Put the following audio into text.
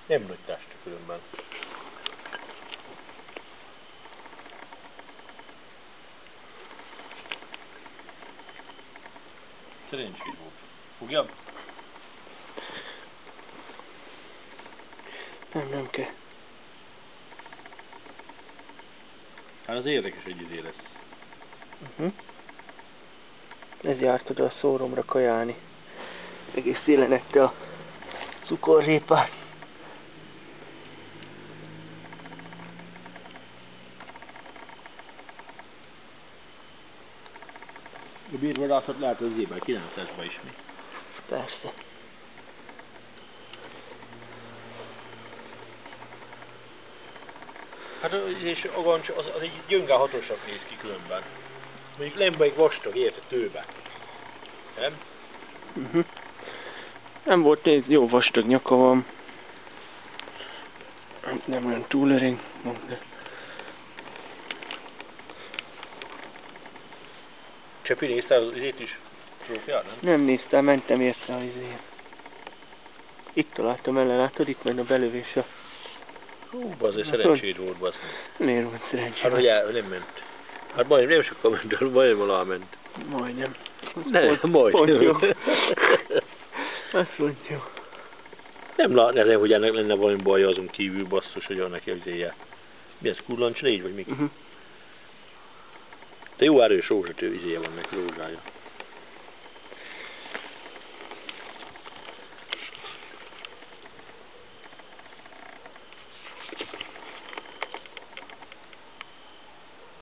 Nem nagy test különben. Szerencsés volt. Fogjam? Nem kell. Hát az érdekes, hogy izé lesz. Ez járt oda a szóromra kajálni. Egész télen ette a cukorrépát. A bírvadászat lehet az évben, 9-esben is mi. Persze. Hát és a gancs az egy gyönge hatosabb néz ki különben. Mondjuk lembelyik vastag, érted, tőbe. Nem? Nem volt nézd, jó vastag nyaka van. Nem olyan túl öreg, de... Csepi, néztál az izét is? Trófját, nem? Nem néztem, mentem érte az izét. Itt találtam ellen, látod, itt ment a belövés a... Hú, azért szerencséd volt, basz. Miért volt szerencsém? Hát, hogy nem ment. Hát majdnem, nem sokkal ment, majdnem alá ment. Majdnem. Pont jó. Azt mondja. Nem látni, hogy ennek lenne valami baj azon kívül, basszus, hogy annak izéje. Mi ez, kullancs 4 vagy mi? De jó erős rózsatő izéje van neki, rózsája.